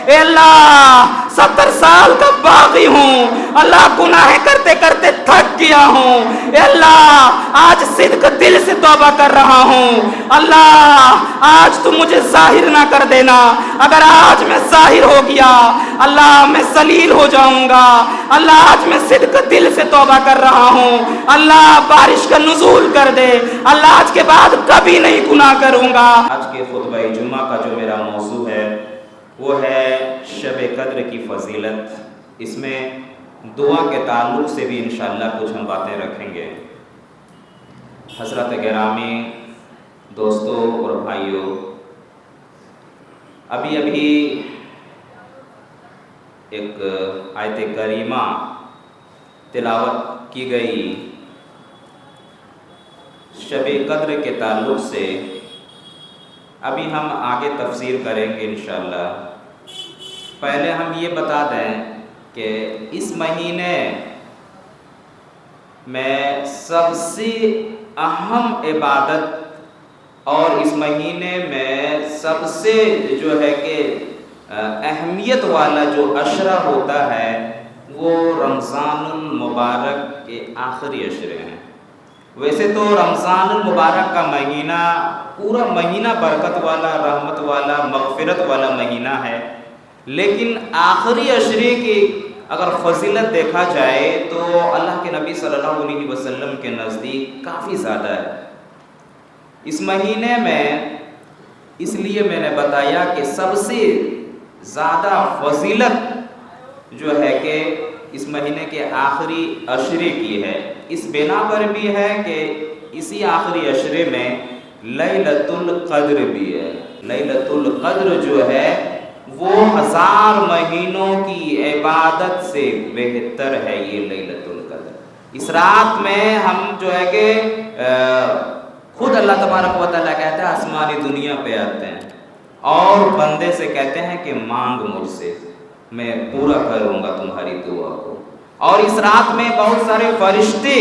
اے اللہ 70 سال کا باغی ہوں، اللہ گناہ کرتے کرتے تھک گیا ہوں، اے اللہ آج صدق دل سے توبہ کر رہا ہوں، اللہ آج تو مجھے ظاہر نہ کر دینا، اگر آج میں ظاہر ہو گیا اللہ میں ذلیل ہو جاؤں گا، اللہ آج میں صدق دل سے توبہ کر رہا ہوں، اللہ بارش کا نزول کر دے، اللہ آج کے بعد کبھی نہیں گناہ کروں گا۔ آج کے خطبہ جمعہ کا جو میرا موضوع ہے وہ ہے شب قدر کی فضیلت۔ اس میں دعا کے تعلق سے بھی انشاءاللہ کچھ ہم باتیں رکھیں گے۔ حضرت گرامی دوستوں اور بھائیوں، ابھی ایک آیت کریمہ تلاوت کی گئی شب قدر کے تعلق سے، ابھی ہم آگے تفسیر کریں گے انشاءاللہ۔ پہلے ہم یہ بتا دیں کہ اس مہینے میں سب سے اہم عبادت اور اس مہینے میں سب سے جو ہے کہ اہمیت والا جو عشرہ ہوتا ہے وہ رمضان المبارک کے آخری عشرے ہیں۔ ویسے تو رمضان المبارک کا مہینہ پورا مہینہ برکت والا، رحمت والا، مغفرت والا مہینہ ہے، لیکن آخری عشرے کی اگر فضیلت دیکھا جائے تو اللہ کے نبی صلی اللہ علیہ وسلم کے نزدیک کافی زیادہ ہے۔ اس مہینے میں اس لیے میں نے بتایا کہ سب سے زیادہ فضیلت جو ہے کہ اس مہینے کے آخری عشرے کی ہے، اس بنا پر بھی ہے کہ اسی آخری عشرے میں لیلۃ القدر بھی ہے۔ لیلۃ القدر جو ہے وہ 1000 مہینوں کی عبادت سے بہتر ہے۔ یہ لیلۃ القدر، اس رات میں ہم جو ہے کہ خود اللہ تبارک و تعالیٰ کہتا ہے آسمانی دنیا پہ آتے ہیں اور بندے سے کہتے ہیں کہ مانگ مجھ سے، میں پورا کروں گا تمہاری دعا کو، اور اس رات میں بہت سارے فرشتے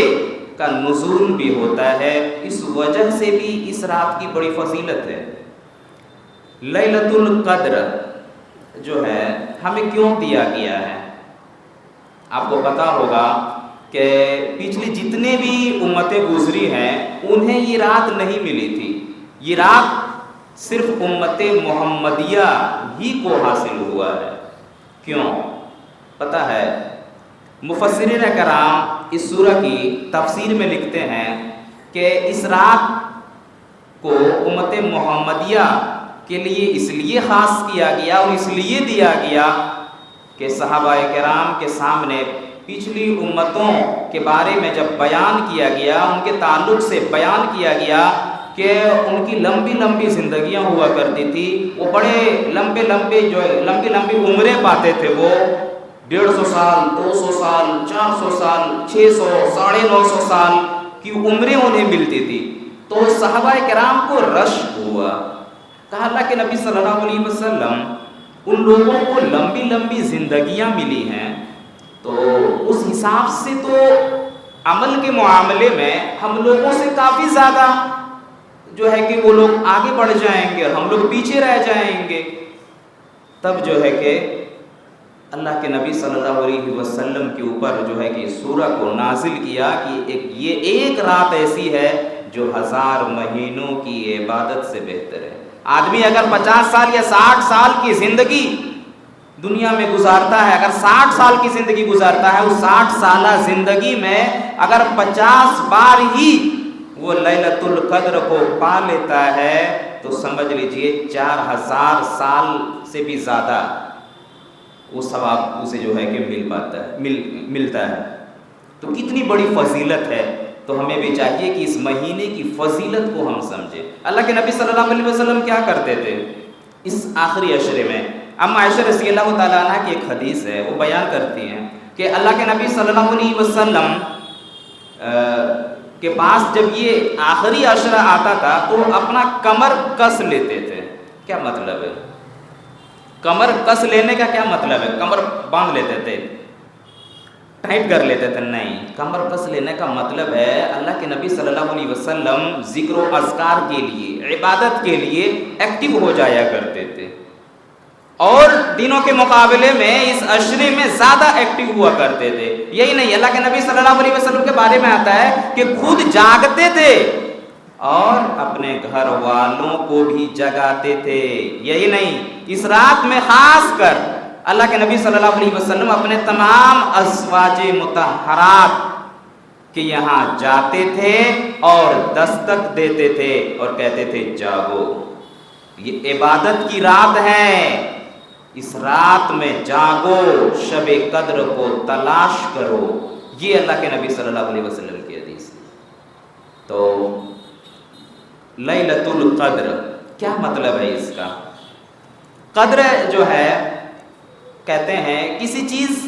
کا نزول بھی ہوتا ہے، اس وجہ سے بھی اس رات کی بڑی فضیلت ہے۔ لیلۃ القدر جو ہے ہمیں کیوں دیا گیا ہے؟ آپ کو پتا ہوگا کہ پچھلی جتنے بھی امتیں گزری ہیں انہیں یہ رات نہیں ملی تھی، یہ رات صرف امت محمدیہ ہی کو حاصل ہوا ہے۔ کیوں؟ پتہ ہے مفسرین کرام اس سورہ کی تفسیر میں لکھتے ہیں کہ اس رات کو امت محمدیہ کے لیے اس لیے خاص کیا گیا اور اس لیے دیا گیا کہ صحابہ کرام کے سامنے پچھلی امتوں کے بارے میں جب بیان کیا گیا، ان کے تعلق سے بیان کیا گیا کہ ان کی لمبی لمبی زندگیاں ہوا کرتی تھی، وہ بڑے لمبی عمریں پاتے تھے، وہ 150 سال، 200 سال، 400 سال، 600، 950 سال کی عمریں انہیں ملتی تھی۔ تو صحابہ کرام کو رشک ہوا، کہا اللہ کے نبی صلی اللہ علیہ وسلم ان لوگوں کو لمبی لمبی زندگیاں ملی ہیں، تو اس حساب سے تو عمل کے معاملے میں ہم لوگوں سے کافی زیادہ جو ہے کہ وہ لوگ آگے بڑھ جائیں گے اور ہم لوگ پیچھے رہ جائیں گے۔ تب جو ہے کہ اللہ کے نبی صلی اللہ علیہ وسلم کے اوپر جو ہے کہ سورہ کو نازل کیا کہ یہ ایک رات ایسی ہے جو 1000 مہینوں کی عبادت سے بہتر ہے۔ آدمی اگر 50 سال یا 60 سال کی زندگی دنیا میں گزارتا ہے، اگر 60 سال کی زندگی گزارتا ہے، اس 60 سالہ زندگی میں اگر 50 بار ہی وہ لیلۃ القدر کو پا لیتا ہے تو سمجھ لیجئے 4000 سال سے بھی زیادہ وہ ثواب اسے جو ہے کہ ملتا ہے۔ تو کتنی بڑی فضیلت ہے، تو ہمیں بھی چاہیے کہ اس مہینے کی فضیلت کو ہم سمجھیں۔ اللہ کے نبی صلی اللہ علیہ وسلم کیا کرتے تھے اس آخری عشرے میں؟ اما عائشہ رضی اللہ تعالیٰ عنہ کی ایک حدیث ہے، وہ بیان کرتی ہیں کہ اللہ کے نبی صلی اللہ علیہ وسلم کے پاس جب یہ آخری عشرہ آتا تھا تو اپنا کمر کس لیتے تھے۔ کیا مطلب ہے کمر کس لینے کا؟ کیا مطلب ہے کمر باندھ لیتے تھے، ٹائٹ کر لیتے تھے؟ نہیں، کمر کس لینے کا مطلب ہے اللہ کے نبی صلی اللہ علیہ وسلم ذکر و اذکار کے لیے، عبادت کے لیے ایکٹیو ہو جایا کرتے تھے۔ اور دنوں کے مقابلے میں اس عشرے میں زیادہ ایکٹیو ہوا کرتے تھے. یہی نہیں، اللہ کے نبی صلی اللہ علیہ وسلم کے بارے میں آتا ہے کہ خود جاگتے تھے اور اپنے گھر والوں کو بھی جگاتے تھے. یہی نہیں، اس رات میں خاص کر اللہ کے نبی صلی اللہ علیہ وسلم اپنے تمام ازواج مطہرات کے یہاں جاتے تھے اور دستک دیتے تھے اور کہتے تھے جاگو، یہ عبادت کی رات ہے، اس رات میں جاگو، شب قدر کو تلاش کرو. یہ اللہ کے نبی صلی اللہ علیہ وسلم کی حدیث ہے. تو لیلۃ القدر کیا مطلب ہے اس کا؟ قدر جو ہے، کہتے ہیں کسی چیز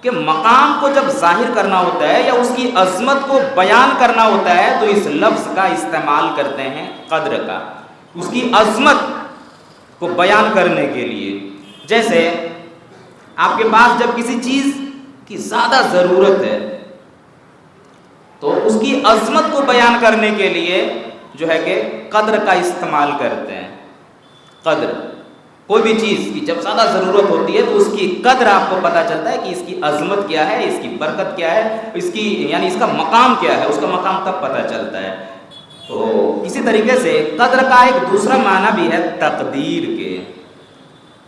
کے مقام کو جب ظاہر کرنا ہوتا ہے یا اس کی عظمت کو بیان کرنا ہوتا ہے تو اس لفظ کا استعمال کرتے ہیں، قدر کا، اس کی عظمت کو بیان کرنے کے لیے. جیسے آپ کے پاس جب کسی چیز کی زیادہ ضرورت ہے تو اس کی عظمت کو بیان کرنے کے لیے جو ہے کہ قدر کا استعمال کرتے ہیں. قدر، کوئی بھی چیز کی جب زیادہ ضرورت ہوتی ہے تو اس کی قدر آپ کو پتہ چلتا ہے کہ اس کی عظمت کیا ہے، اس کی برکت کیا ہے، اس کی یعنی اس کا مقام کیا ہے، اس کا مقام تب پتہ چلتا ہے. تو اسی طریقے سے قدر کا ایک دوسرا معنی بھی ہے تقدیر کے.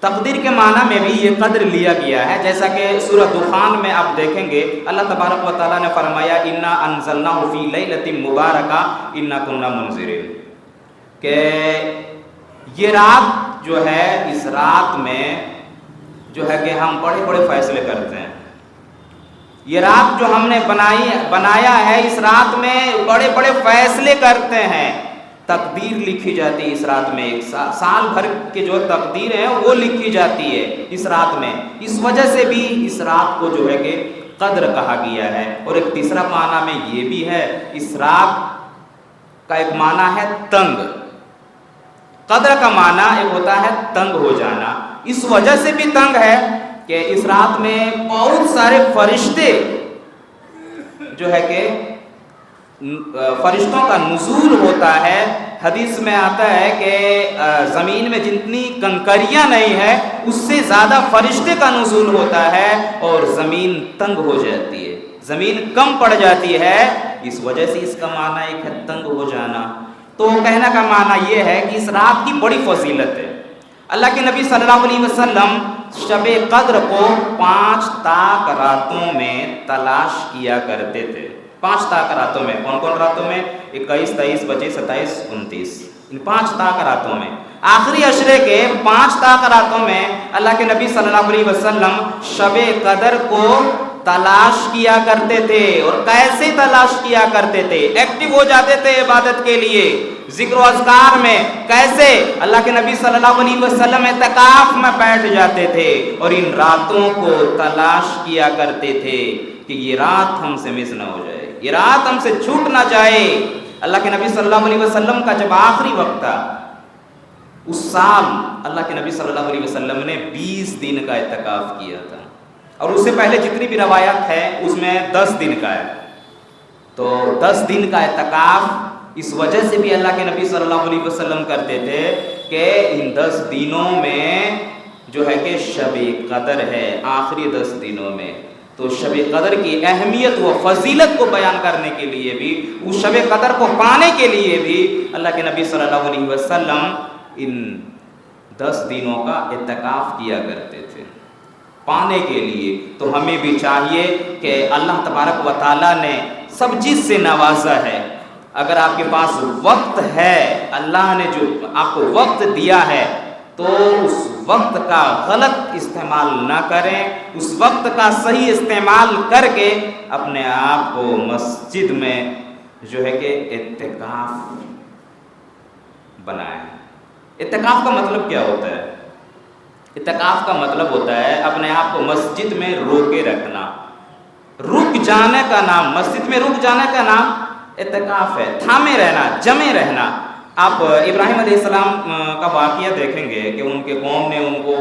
تقدیر کے معنی میں بھی یہ قدر لیا گیا ہے، جیسا کہ سورہ دخان میں آپ دیکھیں گے اللہ تبارک و تعالیٰ نے فرمایا انا انزلناہ فی لیلۃ مبارکہ انا کنا منذرین، کہ یہ رات جو ہے، اس رات میں جو ہے کہ ہم بڑے بڑے فیصلے کرتے ہیں. یہ رات جو ہم نے بنایا ہے، اس رات میں بڑے بڑے فیصلے کرتے ہیں. تقدیر لکھی جاتی ہے اس رات میں، ایک سال بھر کے جو تقدیر ہیں وہ لکھی جاتی ہے اس رات میں. اس وجہ سے بھی اس رات کو جو ہے کہ قدر کہا گیا ہے. اور ایک تیسرا معنی میں یہ بھی ہے، اس رات کا ایک معنی ہے تنگ. قدر کا معنی ایک ہوتا ہے تنگ ہو جانا. اس وجہ سے بھی تنگ ہے کہ اس رات میں بہت سارے فرشتے جو ہے کہ فرشتوں کا نزول ہوتا ہے. حدیث میں آتا ہے کہ زمین میں جتنی کنکریاں نہیں ہیں اس سے زیادہ فرشتے کا نزول ہوتا ہے اور زمین تنگ ہو جاتی ہے، زمین کم پڑ جاتی ہے. اس وجہ سے اس کا معنی ایک ہے تنگ ہو جانا. تو کہنے کا معنی یہ ہے کہ اس رات کی بڑی فضیلت ہے. اللہ کے نبی صلی اللہ علیہ وسلم شب قدر کو 5 طاق راتوں میں تلاش کیا کرتے تھے. 5 طاق راتوں میں، کون کون راتوں میں؟ 21، 23، 25، 27، 29، ان 5 طاق راتوں میں، آخری عشرے کے 5 طاق راتوں میں اللہ کے نبی صلی اللہ علیہ وسلم شب قدر کو تلاش کیا کرتے تھے. اور کیسے تلاش کیا کرتے تھے؟ ایکٹیو ہو جاتے تھے عبادت کے لیے، ذکر و اذکار میں. کیسے؟ اللہ کے نبی صلی اللہ علیہ وسلم اعتکاف میں بیٹھ جاتے تھے اور ان راتوں کو تلاش کیا کرتے تھے کہ یہ رات ہم سے مس نہ ہو جائے، یہ رات ہم سے چھوٹ نہ جائے. اللہ کے نبی صلی اللہ علیہ وسلم کا جب آخری وقت تھا اس سال اللہ کے نبی صلی اللہ علیہ وسلم نے 20 دن کا اعتکاف کیا تھا. اور اس سے پہلے جتنی بھی روایات ہے اس میں 10 دن کا ہے. تو 10 دن کا اعتکاف اس وجہ سے بھی اللہ کے نبی صلی اللہ علیہ وسلم کرتے تھے کہ ان 10 دنوں میں جو ہے کہ شب قدر ہے، آخری 10 دنوں میں. تو شب قدر کی اہمیت و فضیلت کو بیان کرنے کے لیے بھی، اس شب قدر کو پانے کے لیے بھی اللہ کے نبی صلی اللہ علیہ وسلم ان 10 دنوں کا اعتکاف کیا کرتے تھے پانے کے لیے. تو ہمیں بھی چاہیے کہ اللہ تبارک و تعالیٰ نے سب چیز سے نوازا ہے. اگر آپ کے پاس وقت ہے، اللہ نے جو آپ کو وقت دیا ہے، تو اس وقت کا غلط استعمال نہ کریں، اس وقت کا صحیح استعمال کر کے اپنے آپ کو مسجد میں جو ہے کہ اعتکاف بنائیں. اعتکاف کا مطلب کیا ہوتا ہے؟ اعتکاف کا مطلب ہوتا ہے اپنے آپ کو مسجد میں روکے رکھنا. رک جانے کا نام، مسجد میں رک جانے کا نام اعتکاف ہے. تھامے رہنا، جمے رہنا. آپ ابراہیم علیہ السلام کا واقعہ دیکھیں گے کہ ان کے قوم نے ان کو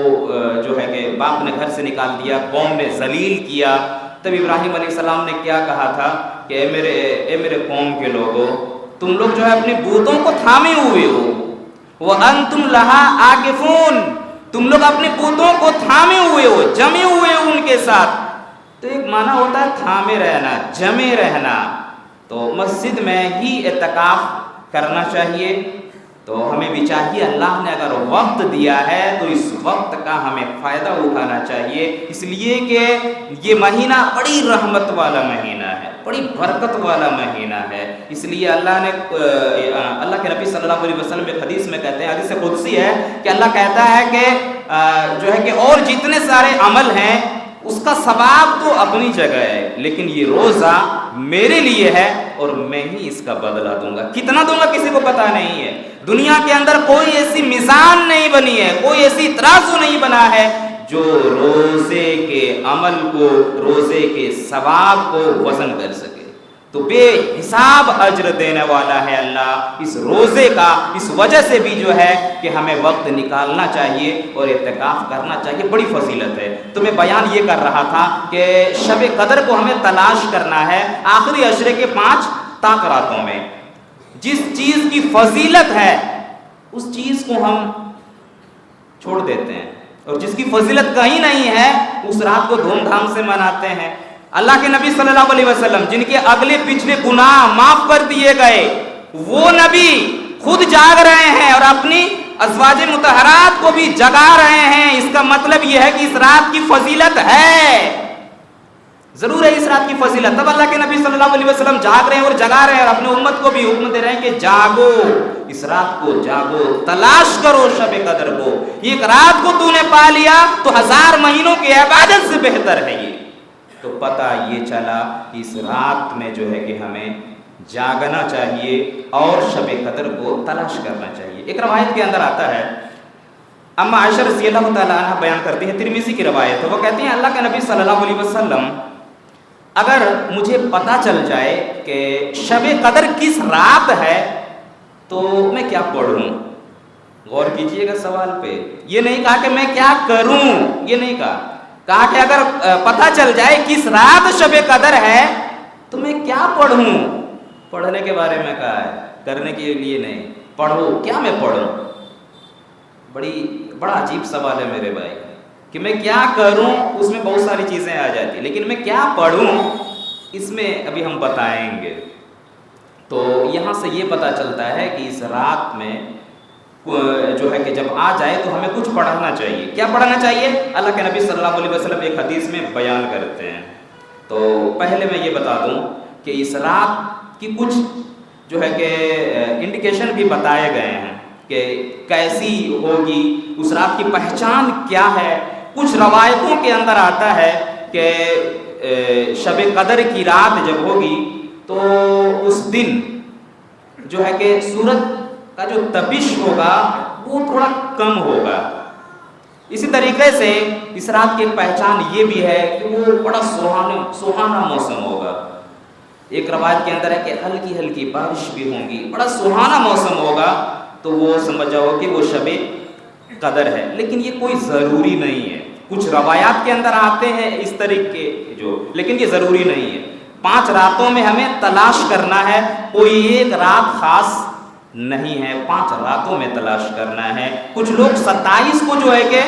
جو ہے کہ باپ نے گھر سے نکال دیا، قوم نے ذلیل کیا. تب ابراہیم علیہ السلام نے کیا کہا تھا کہ اے میرے قوم کے لوگوں، تم لوگ جو ہے اپنے بتوں کو تھامے ہوئے ہو، وَأَنْتُمْ لَهَا عَاكِفُونَ، تم لوگ اپنے بتوں کو تھامے ہوئے ہو، جمے ہوئے ہو ان کے ساتھ. تو ایک معنی ہوتا ہے تھامے رہنا، جمے رہنا. تو مسجد میں ہی اعتکاف کرنا چاہیے. تو ہمیں بھی چاہیے اللہ نے اگر وقت دیا ہے تو اس وقت کا ہمیں فائدہ اٹھانا چاہیے، اس لیے کہ یہ مہینہ بڑی رحمت والا مہینہ ہے، بڑی برکت والا مہینہ ہے. اس لیے اللہ کے نبی صلی اللہ علیہ وسلم ایک حدیث میں کہتے ہیں، حدیث قدسی ہے کہ اللہ کہتا ہے کہ جو ہے کہ اور جتنے سارے عمل ہیں اس کا ثواب تو اپنی جگہ ہے، لیکن یہ روزہ میرے لیے ہے اور میں ہی اس کا بدلہ دوں گا. کتنا دوں گا کسی کو پتہ نہیں ہے. دنیا کے اندر کوئی ایسی میزان نہیں بنی ہے، کوئی ایسی ترازو نہیں بنا ہے جو روزے کے عمل کو، روزے کے ثواب کو وزن کر سکے. تو بے حساب اجر دینے والا ہے اللہ اس روزے کا. اس وجہ سے بھی جو ہے کہ ہمیں وقت نکالنا چاہیے اور اعتکاف کرنا چاہیے، بڑی فضیلت ہے. تو میں بیان یہ کر رہا تھا کہ شب قدر کو ہمیں تلاش کرنا ہے آخری عشرے کے 5 طاق راتوں میں. جس چیز کی فضیلت ہے اس چیز کو ہم چھوڑ دیتے ہیں، اور جس کی فضیلت کہیں نہیں ہے اس رات کو دھوم دھام سے مناتے ہیں. اللہ کے نبی صلی اللہ علیہ وسلم جن کے اگلے پچھلے گناہ معاف کر دیے گئے، وہ نبی خود جاگ رہے ہیں اور اپنی ازواج مطہرات کو بھی جگا رہے ہیں. اس کا مطلب یہ ہے کہ اس رات کی فضیلت ہے، ضرور ہے اس رات کی فضیلت. تب اللہ کے نبی صلی اللہ علیہ وسلم جاگ رہے ہیں اور جگا رہے ہیں اور اپنے امت کو بھی حکم دے رہے ہیں کہ جاگو، اس رات کو جاگو، تلاش کرو شب قدر کو. ایک رات کو تو نے پا لیا تو 1000 مہینوں کی عبادت سے بہتر ہے یہ. تو پتہ یہ چلا کہ اس رات میں جو ہے کہ ہمیں جاگنا چاہیے اور شب قدر کو تلاش کرنا چاہیے. ایک روایت کے اندر آتا ہے، اما عائشہ رضی اللہ تعالیٰ عنہ بیان کرتی ہے، ترمذی کی روایت ہے، وہ کہتی ہیں اللہ کے نبی صلی اللہ علیہ وسلم اگر مجھے پتہ چل جائے کہ شب قدر کس رات ہے تو میں کیا پڑھوں. غور کیجئے گا سوال پہ. یہ نہیں کہا کہ میں کیا کروں، یہ نہیں کہا کہ اگر پتہ چل جائے کس رات شب قدر ہے تو میں کیا پڑھوں. پڑھنے کے بارے میں کہا ہے، کرنے کے لیے نہیں. پڑھو، کیا میں پڑھوں؟ بڑا عجیب سوال ہے میرے بھائی کہ میں کیا کروں. اس میں بہت ساری چیزیں آ جاتی ہیں، لیکن میں کیا پڑھوں اس میں ابھی ہم بتائیں گے. تو یہاں سے یہ پتہ چلتا ہے کہ اس رات میں جو ہے کہ جب آ جائے تو ہمیں کچھ پڑھنا چاہیے. کیا پڑھنا چاہیے؟ اللہ کے نبی صلی اللہ علیہ وسلم ایک حدیث میں بیان کرتے ہیں. تو پہلے میں یہ بتا دوں کہ اس رات کی کچھ جو ہے کہ انڈیکیشن بھی بتائے گئے ہیں کہ کیسی ہوگی، اس رات کی پہچان کیا ہے. کچھ روایتوں کے اندر آتا ہے کہ شب قدر کی رات جب ہوگی تو اس دن جو ہے کہ سورج کا جو تپش ہوگا وہ تھوڑا کم ہوگا. اسی طریقے سے اس رات کی پہچان یہ بھی ہے کہ وہ بڑا سہانا موسم ہوگا. ایک روایت کے اندر ہے کہ ہلکی ہلکی بارش بھی ہوں گی، بڑا سہانا موسم ہوگا. تو وہ سمجھ جاؤ کہ وہ شب قدر ہے. لیکن یہ کوئی ضروری نہیں ہے. کچھ روایات کے اندر آتے ہیں اس طریقے لیکن یہ ضروری نہیں ہے. 5 راتوں میں ہمیں تلاش کرنا ہے، کوئی ایک رات خاص نہیں ہے، 5 راتوں میں تلاش کرنا ہے. کچھ لوگ 27 کو جو ہے کہ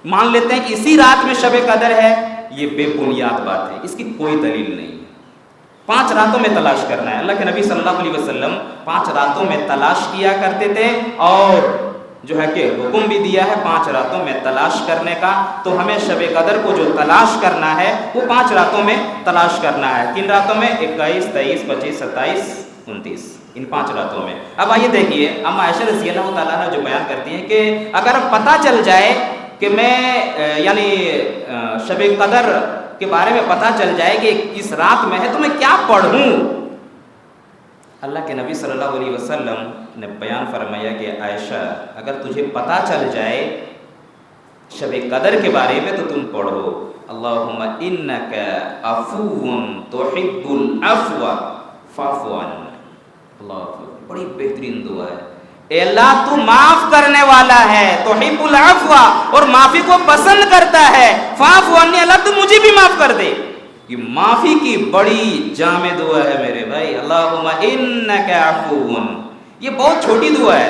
مان لیتے ہیں کہ اسی رات میں شب قدر ہے. یہ بے بنیاد بات ہے، اس کی کوئی دلیل نہیں. 5 راتوں میں تلاش کرنا ہے. اللہ کے نبی صلی اللہ علیہ وسلم 5 راتوں میں تلاش کیا کرتے تھے اور جو ہے کہ حکم بھی دیا ہے 5 راتوں میں تلاش کرنے کا. تو ہمیں شب قدر کو جو تلاش کرنا ہے وہ 5 راتوں میں تلاش کرنا ہے. کن راتوں میں؟ 21، 23، 25، 27، 29، ان 5 راتوں میں. اب آئیے دیکھیے اما عائشہ رضی اللہ تعالیٰ عنہ جو بیان کرتی ہیں کہ اگر پتہ چل جائے کہ میں یعنی شب قدر کے بارے میں پتہ چل جائے کہ اس رات میں ہے تو میں کیا پڑھوں. اللہ کے نبی صلی اللہ علیہ وسلم نے بیان فرمایا کہ عائشہ اگر تجھے پتہ چل جائے شب قدر کے بارے میں تو تم پڑھو اللہم انک عفو تحب العفو فاعف عنا. اللہ بڑی بہترین دعا ہے. اے اللہ تو معاف کرنے والا ہے، تحب العفو اور معافی کو پسند کرتا ہے. فاعف عنی، اللہ تو مجھے بھی معاف کر دے. یہ معافی کی بڑی جامع دعا ہے میرے بھائی. اللہم انک عفو، یہ بہت چھوٹی دعا ہے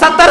70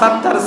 70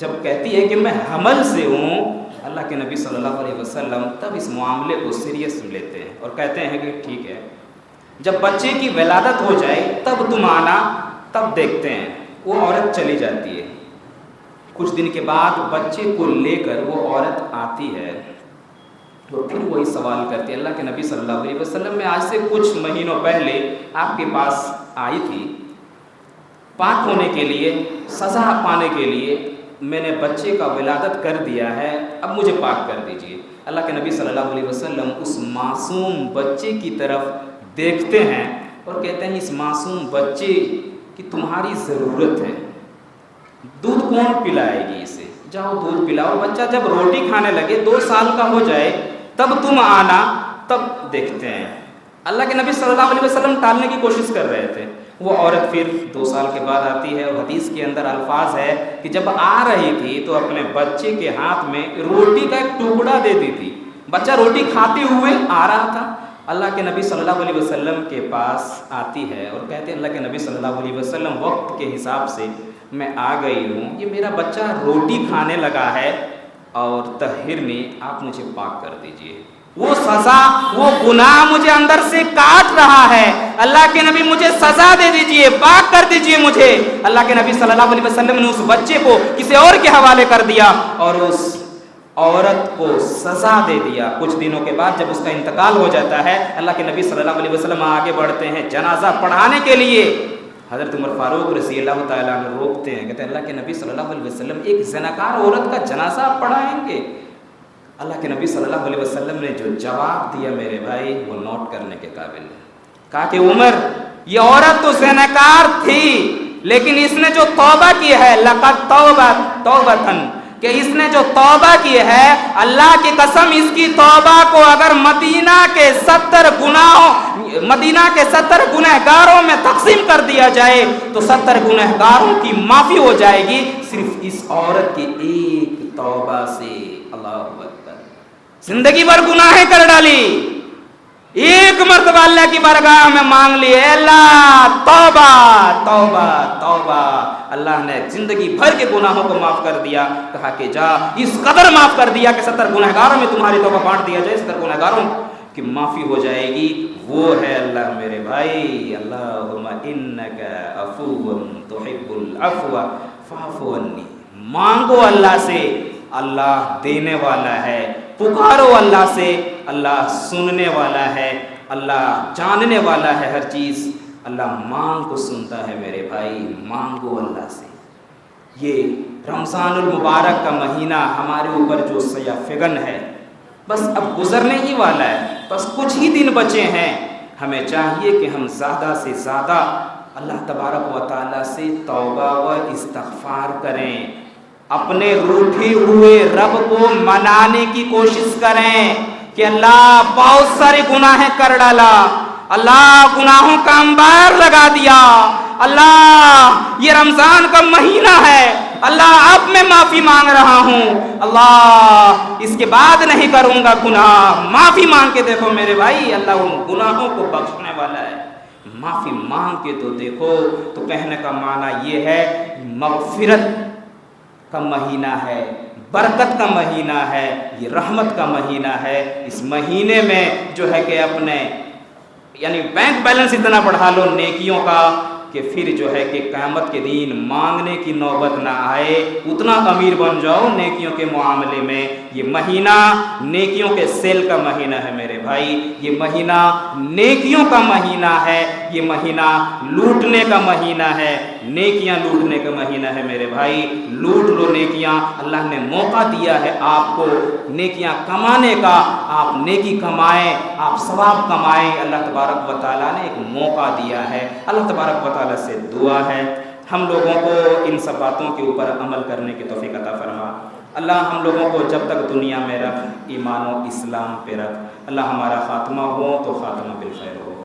جب کہتی ہے کہ میں حمل سے ہوں، اللہ کے نبی صلی اللہ علیہ وسلم تب اس معاملے کو سیریس لیتے ہیں اور کہتے ہیں کہ ٹھیک ہے، جب بچے کی ولادت ہو جائے تب تم آنا، تب دیکھتے ہیں۔ وہ عورت چلی جاتی ہے، کچھ دن کے بعد بچے کو لے کر وہ عورت آتی ہے، تو پھر وہی سوال کرتی ہے، اللہ کے نبی صلی اللہ علیہ وسلم میں آج سے کچھ مہینوں پہلے آپ کے پاس آئی تھی پاک ہونے کے لیے، سزا پانے کے لیے، میں نے بچے کا ولادت کر دیا ہے، اب مجھے پاک کر دیجئے۔ اللہ کے نبی صلی اللہ علیہ وسلم اس معصوم بچے کی طرف دیکھتے ہیں اور کہتے ہیں اس معصوم بچے کی تمہاری ضرورت ہے، دودھ کون پلائے گی اسے، جاؤ دودھ پلاؤ۔ بچہ جب روٹی کھانے لگے 2 سال کا ہو جائے تب تم آنا، تب دیکھتے ہیں۔ اللہ کے نبی صلی اللہ علیہ وسلم ٹالنے کی کوشش کر رہے تھے، وہ عورت پھر 2 سال کے بعد آتی ہے، اور حدیث کے اندر الفاظ ہے کہ جب آ رہی تھی تو اپنے بچے کے ہاتھ میں روٹی کا ایک ٹکڑا دے دی تھی، بچہ روٹی کھاتے ہوئے آ رہا تھا۔ اللہ کے نبی صلی اللہ علیہ وسلم کے پاس آتی ہے اور کہتے ہیں اللہ کے نبی صلی اللہ علیہ وسلم وقت کے حساب سے میں آ گئی ہوں، یہ میرا بچہ روٹی کھانے لگا ہے اور طہرنی، آپ مجھے پاک کر دیجئے۔ وہ سزا، وہ گناہ مجھے اندر سے کاٹ رہا ہے، اللہ کے نبی مجھے سزا دے دیجئے، پاک کر دیجئے مجھے۔ اللہ کے نبی صلی اللہ علیہ وسلم نے اس بچے کو کسی اور کے حوالے کر دیا اور اس عورت کو سزا دے دیا۔ کچھ دنوں کے بعد جب اس کا انتقال ہو جاتا ہے، اللہ کے نبی صلی اللہ علیہ وسلم آگے بڑھتے ہیں جنازہ پڑھانے کے لیے، حضرت عمر فاروق رضی اللہ تعالیٰ عنہ روکتے ہیں، کہتے ہیں اللہ کے نبی صلی اللہ علیہ وسلم ایک زناکار عورت کا جنازہ پڑھائیں گے؟ اللہ کے نبی صلی اللہ علیہ وسلم نے جو جواب دیا میرے بھائی وہ نوٹ کرنے کے قابل ہے۔ کہا کہ عمر، یہ عورت تو زناکار تھی لیکن اس نے جو توبہ کی ہے، لقد توبۃ، کہ اس نے جو توبہ کی ہے، اللہ کی قسم اس کی توبہ کو اگر مدینہ کے 70 گنہگاروں میں تقسیم کر دیا جائے تو 70 گنہگاروں کی معافی ہو جائے گی صرف اس عورت کی ایک توبہ سے۔ اللہ اکبر، زندگی بھر گناہیں کر ڈالی، ایک مرتبہ اللہ کی بارگاہ میں مانگ لی، اے اللہ توبہ توبہ توبہ، اللہ نے زندگی بھر کے گناہوں کو معاف کر دیا۔ کہا کہ جا، اس قدر معاف کر دیا کہ 70 گنہگاروں میں تمہاری توبہ بانٹ دیا جائے، 70 گنہگاروں کی معافی ہو جائے گی۔ وہ ہے اللہ میرے بھائی، اللہم انک عفو تحب العفو فاعف عنی۔ مانگو اللہ سے، اللہ دینے والا ہے، پکارو اللہ سے، اللہ سننے والا ہے، اللہ جاننے والا ہے ہر چیز، اللہ مانگ کو سنتا ہے میرے بھائی، مانگو اللہ سے۔ یہ رمضان المبارک کا مہینہ ہمارے اوپر جو سیاہ فگن ہے، بس اب گزرنے ہی والا ہے، بس کچھ ہی دن بچے ہیں۔ ہمیں چاہیے کہ ہم زیادہ سے زیادہ اللہ تبارک و تعالیٰ سے توبہ و استغفار کریں، اپنے روٹھے ہوئے رب کو منانے کی کوشش کریں کہ اللہ بہت سارے گناہیں کر ڈالا، اللہ گناہوں کا انبار لگا دیا، اللہ یہ رمضان کا مہینہ ہے، اللہ اب میں معافی مانگ رہا ہوں، اللہ اس کے بعد نہیں کروں گا گناہ، معافی مانگ کے دیکھو میرے بھائی، اللہ ان گناہوں کو بخشنے والا ہے۔ معافی مانگ کے تو دیکھو، تو کہنے کا معنی یہ ہے مغفرت کا مہینہ ہے، برکت کا مہینہ ہے، یہ رحمت کا مہینہ ہے۔ اس مہینے میں جو ہے کہ اپنے یعنی بینک بیلنس اتنا بڑھا لو نیکیوں کا کہ پھر جو ہے کہ قیامت کے دن مانگنے کی نوبت نہ آئے، اتنا امیر بن جاؤ نیکیوں کے معاملے میں۔ یہ مہینہ نیکیوں کے سیل کا مہینہ ہے میرے بھائی، یہ مہینہ نیکیوں کا مہینہ ہے، یہ مہینہ لوٹنے کا مہینہ ہے، نیکیاں لوٹنے کا مہینہ ہے میرے بھائی۔ لوٹ لو نیکیاں، اللہ نے موقع دیا ہے آپ کو نیکیاں کمانے کا، آپ نیکی کمائیں، آپ ثواب کمائیں، اللہ تبارک و تعالیٰ نے ایک موقع دیا ہے۔ اللہ تبارک و تعالیٰ سے دعا ہے ہم لوگوں کو ان سب باتوں کے اوپر عمل کرنے کی توفیق عطا فرما۔ اللہ ہم لوگوں کو جب تک دنیا میں رکھ، ایمان و اسلام پہ رکھ، اللہ ہمارا خاتمہ ہو تو خاتمہ بالخیر ہو۔